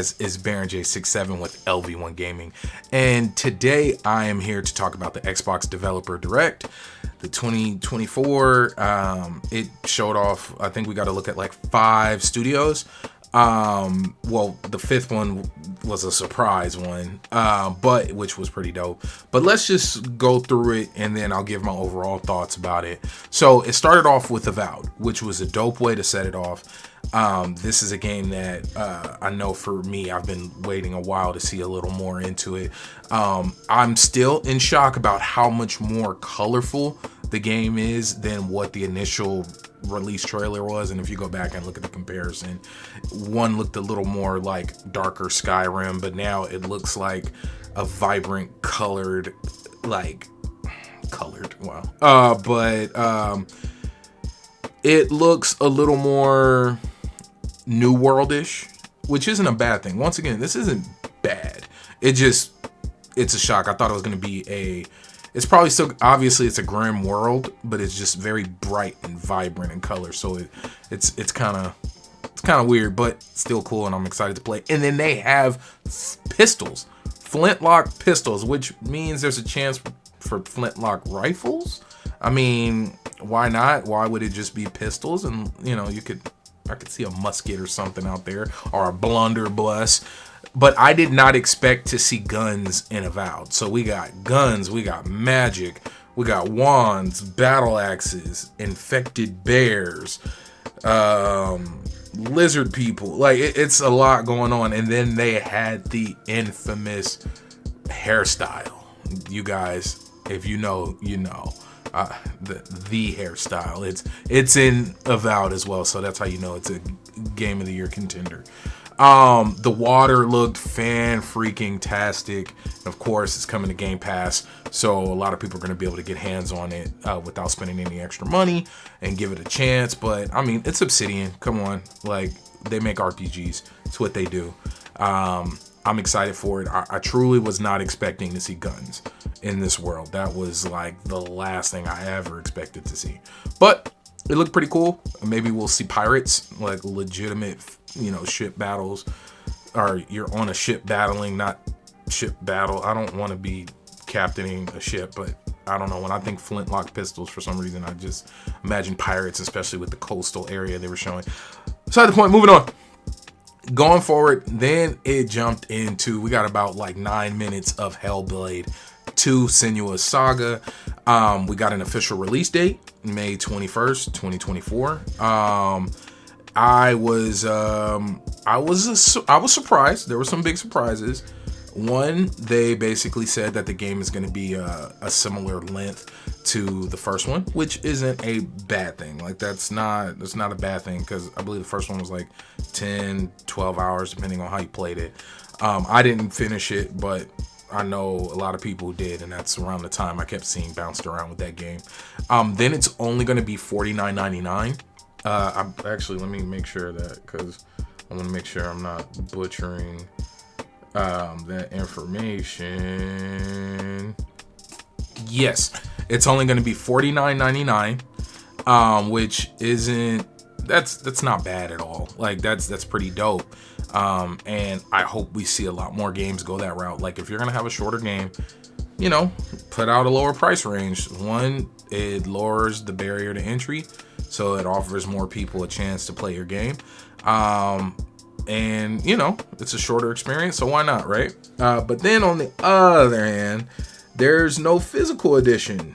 Is Baron J67 with LV1 Gaming, and today I am here to talk about the Xbox Developer Direct, the 2024. It showed off, I think we got to look at like 5 studios. Well, the 5th one was a surprise one, but which was pretty dope. But let's just go through it and then I'll give my overall thoughts about it. So it started off with Avowed, which was a dope way to set it off. This is a game that I know for me, I've been waiting a while to see a little more into it. I'm still in shock about how much more colorful the game is than what the initial release trailer was. And if you go back and look at the comparison, one looked a little more like darker Skyrim, but now it looks like a vibrant colored, wow. But it looks a little more New World-ish, which isn't a bad thing. Once again, this isn't bad. It's a shock. I thought it was going to be it's probably still, obviously it's a grim world, but it's just very bright and vibrant in color. So it's kind of weird, but still cool, and I'm excited to play. And then they have pistols, flintlock pistols, which means there's a chance for flintlock rifles. I mean, why not? Why would it just be pistols? And I could see a musket or something out there, or a blunderbuss. But I did not expect to see guns in Avowed. So we got guns, we got magic, we got wands, battle axes, infected bears, lizard people. Like, it's a lot going on. And then they had the infamous hairstyle. You guys, if you know, you know. The hairstyle. It's in Avowed as well, so that's how you know it's a Game of the Year contender. The water looked fan-freaking-tastic. Of course, it's coming to Game Pass, so a lot of people are going to be able to get hands on it without spending any extra money and give it a chance. But I mean, it's Obsidian. Come on, like, they make RPGs. It's what they do. I'm excited for it. I truly was not expecting to see guns in this world. That was like the last thing I ever expected to see. But it looked pretty cool. Maybe we'll see pirates, like legitimate, ship battles. Or you're on a ship battling, not ship battle. I don't want to be captaining a ship, but I don't know. When I think flintlock pistols, for some reason, I just imagine pirates, especially with the coastal area they were showing. Beside the point, moving on. Going forward, then it jumped into, we got about like 9 minutes of Hellblade 2 Senua's Saga. We got an official release date, May 21st, 2024. I was surprised. There were some big surprises. One, they basically said that the game is going to be a similar length to the first one, which isn't a bad thing. Like, that's not a bad thing, because I believe the first one was like 10, 12 hours, depending on how you played it. I didn't finish it, but I know a lot of people did, and that's around the time I kept seeing bounced around with that game. Then it's only going to be $49.99. Actually, let me make sure that, because I want to make sure I'm not butchering that information. Yes, it's only going to be $49.99, which isn't, that's not bad at all. Like, that's pretty dope. And I hope we see a lot more games go that route. Like, if you're going to have a shorter game, put out a lower price range. One, it lowers the barrier to entry, so it offers more people a chance to play your game. And it's a shorter experience, so why not, right? But then on the other hand, there's no physical edition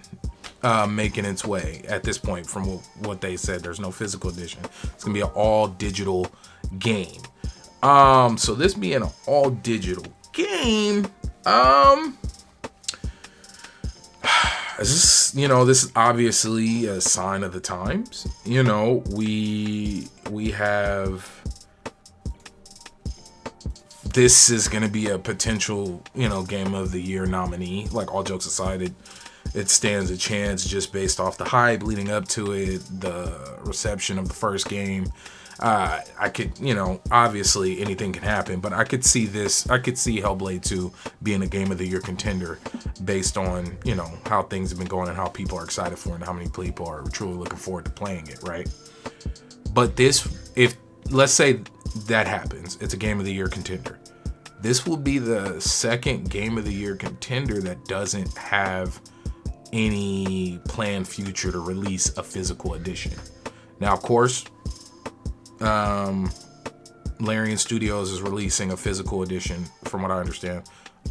making its way at this point. From what they said, there's no physical edition. It's gonna be an all digital game. So this being an all digital game, this is obviously a sign of the times. We have. This is going to be a potential, Game of the Year nominee. Like, all jokes aside, it stands a chance just based off the hype leading up to it, the reception of the first game. I could, obviously anything can happen, but I could see Hellblade 2 being a Game of the Year contender based on, how things have been going and how people are excited for it and how many people are truly looking forward to playing it, right? But if let's say that happens. It's a Game of the Year contender. This will be the second Game of the Year contender that doesn't have any planned future to release a physical edition. Now, of course, Larian Studios is releasing a physical edition, from what I understand.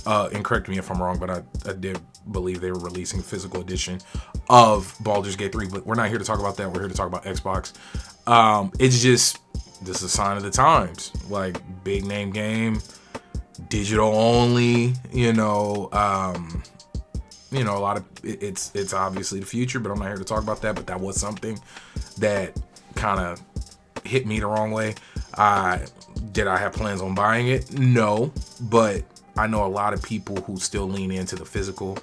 And correct me if I'm wrong, but I did believe they were releasing a physical edition of Baldur's Gate 3. But we're not here to talk about that. We're here to talk about Xbox. It's just, this is a sign of the times. Like, big name game, digital only. A lot of it's obviously the future, but I'm not here to talk about that. But that was something that kind of hit me the wrong way. Did I have plans on buying it? No, but I know a lot of people who still lean into the physical,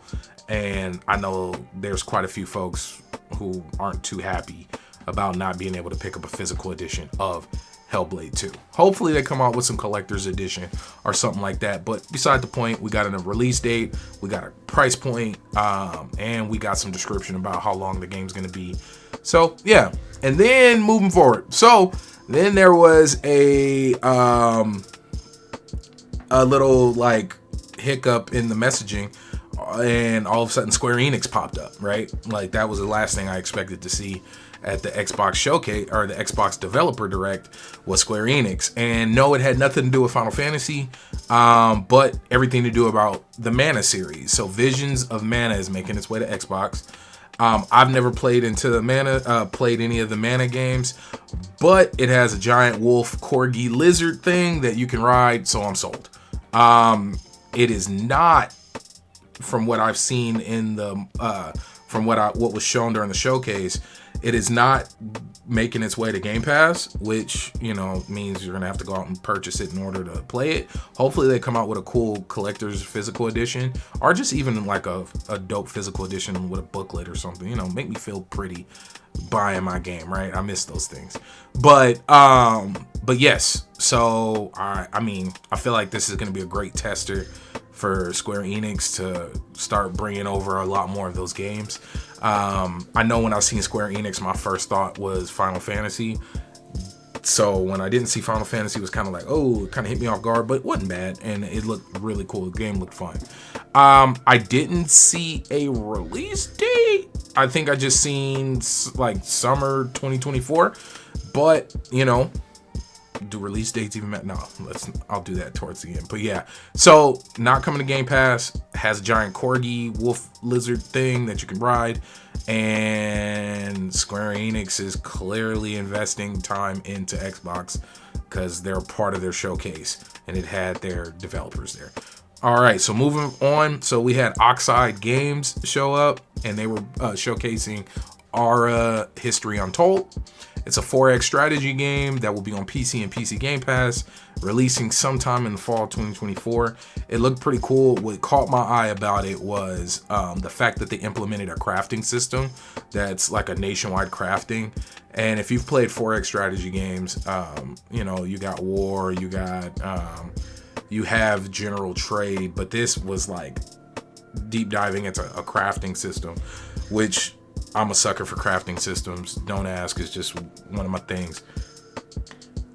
and I know there's quite a few folks who aren't too happy about not being able to pick up a physical edition of Hellblade 2. Hopefully they come out with some collector's edition or something like that, but beside the point, we got a release date, we got a price point, and we got some description about how long the game's going to be. So yeah, and then moving forward, so then there was a little like hiccup in the messaging, and all of a sudden Square Enix popped up, right? Like, that was the last thing I expected to see at the Xbox showcase, or the Xbox Developer Direct, was Square Enix. And no, it had nothing to do with Final Fantasy, but everything to do about the Mana series. So Visions of Mana is making its way to Xbox. I've never played any of the Mana games, but it has a giant wolf corgi lizard thing that you can ride, so I'm sold. It is not, from what I've seen in the what was shown during the showcase, it is not making its way to Game Pass, which means you're gonna have to go out and purchase it in order to play it. Hopefully they come out with a cool collector's physical edition, or just even like a dope physical edition with a booklet or something. Make me feel pretty buying my game, right? I miss those things. But yes, so I feel like this is gonna be a great tester for Square Enix to start bringing over a lot more of those games. I know when I seen Square Enix, my first thought was Final Fantasy. So when I didn't see Final Fantasy, it was kind of like, oh, it kind of hit me off guard, but it wasn't bad, and it looked really cool. The game looked fun. I didn't see a release date. I think I just seen like summer 2024, but do release dates even matter? No, I'll do that towards the end. But yeah, so not coming to Game Pass, has a giant corgi wolf lizard thing that you can ride, and Square Enix is clearly investing time into Xbox because they're part of their showcase and it had their developers there. All right, so moving on. So we had Oxide Games show up, and they were showcasing Aura History Untold. It's a 4X strategy game that will be on PC and PC Game Pass, releasing sometime in the fall 2024. It looked pretty cool. What caught my eye about it was the fact that they implemented a crafting system that's like a nationwide crafting. And if you've played 4X strategy games, you got war, you have general trade, but this was like deep diving into a crafting system, which I'm a sucker for crafting systems. Don't ask, it's just one of my things.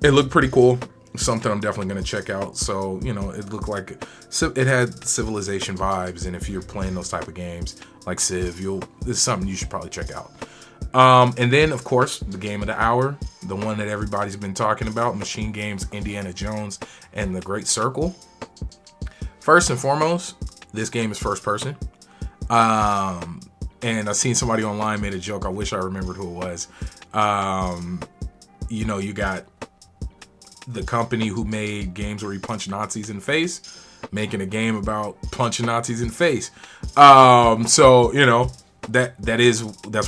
It looked pretty cool. Something I'm definitely going to check out. So, it looked like it had Civilization vibes. And if you're playing those type of games like Civ, this is something you should probably check out. And then, of course, the game of the hour, the one that everybody's been talking about, Machine Games, Indiana Jones, and the Great Circle. First and foremost, this game is first person. And I seen somebody online made a joke. I wish I remembered who it was. You got the company who made games where you punch Nazis in the face, making a game about punching Nazis in the face. That's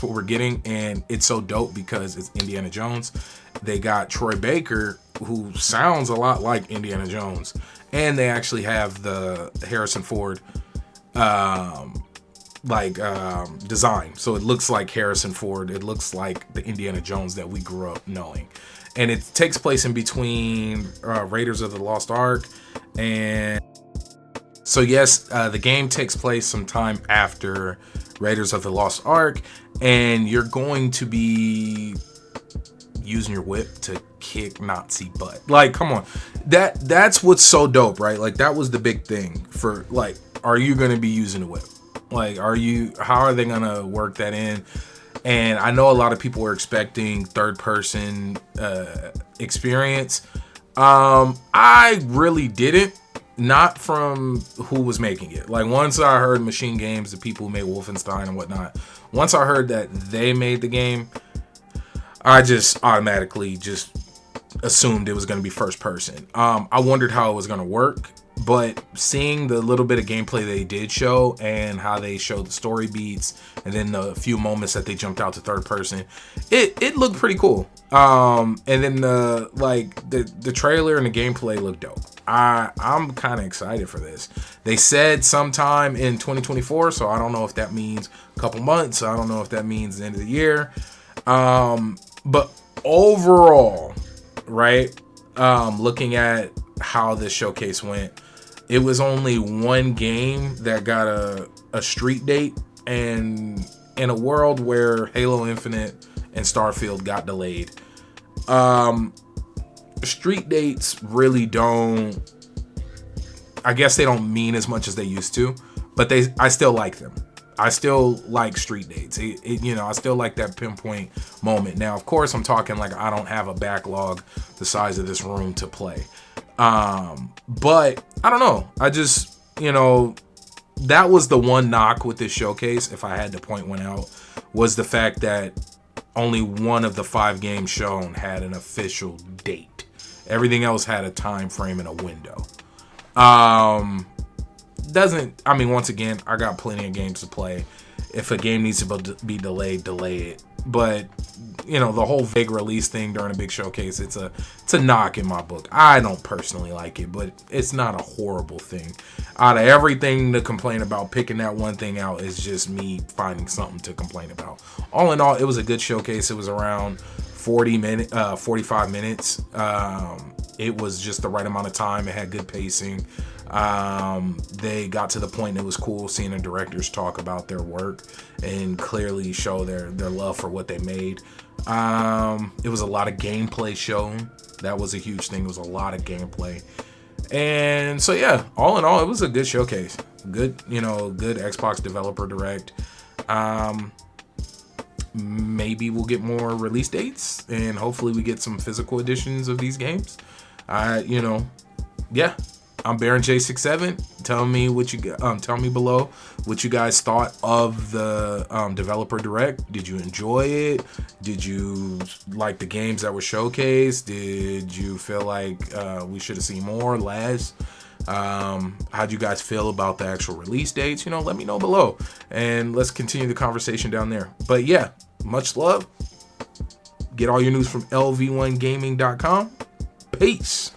what we're getting, and it's so dope because it's Indiana Jones. They got Troy Baker, who sounds a lot like Indiana Jones, and they actually have the Harrison Ford design. So it looks like Harrison Ford. It looks like the Indiana Jones that we grew up knowing. And it takes place in between Raiders of the Lost Ark. And so yes, the game takes place sometime after Raiders of the Lost Ark. And you're going to be using your whip to kick Nazi butt. Like, come on. That's what's so dope, right? Like, that was the big thing for, like, are you going to be using the whip? Like, how are they going to work that in? And I know a lot of people were expecting third person experience. I really didn't. Not from who was making it. Like, once I heard Machine Games, the people who made Wolfenstein and whatnot, once I heard that they made the game, I just automatically just assumed it was going to be first person. I wondered how it was going to work, but seeing the little bit of gameplay they did show and how they showed the story beats and then the few moments that they jumped out to third person, it looked pretty cool. And then the trailer and the gameplay looked dope. I'm kind of excited for this. They said sometime in 2024, so I don't know if that means a couple months. I don't know if that means the end of the year. But overall, right, looking at how this showcase went, it was only one game that got a street date, and in a world where Halo Infinite and Starfield got delayed, street dates really don't, I guess they don't mean as much as they used to, but I still like them. I still like street dates. I still like that pinpoint moment. Now, of course, I'm talking like I don't have a backlog the size of this room to play. But I don't know. I just, that was the one knock with this showcase, if I had to point one out, was the fact that only one of the 5 games shown had an official date. Everything else had a time frame and a window. Once again, I got plenty of games to play. If a game needs to be delayed, delay it. But, the whole vague release thing during a big showcase, it's a knock in my book. I don't personally like it, but it's not a horrible thing. Out of everything to complain about, picking that one thing out is just me finding something to complain about. All in all, it was a good showcase. It was around 45 minutes. It was just the right amount of time. It had good pacing. They got to the point it was cool seeing the directors talk about their work and clearly show their love for what they made. It was a lot of gameplay shown. That was a huge thing. It was a lot of gameplay. And so, yeah, all in all, it was a good showcase. Good Xbox developer direct. Maybe we'll get more release dates and hopefully we get some physical editions of these games. Yeah. I'm Baron J67. Tell me below what you guys thought of the developer direct. Did you enjoy it? Did you like the games that were showcased? Did you feel like we should have seen more, less? How'd you guys feel about the actual release dates? Let me know below and let's continue the conversation down there. But yeah, much love. Get all your news from lv1gaming.com. Peace.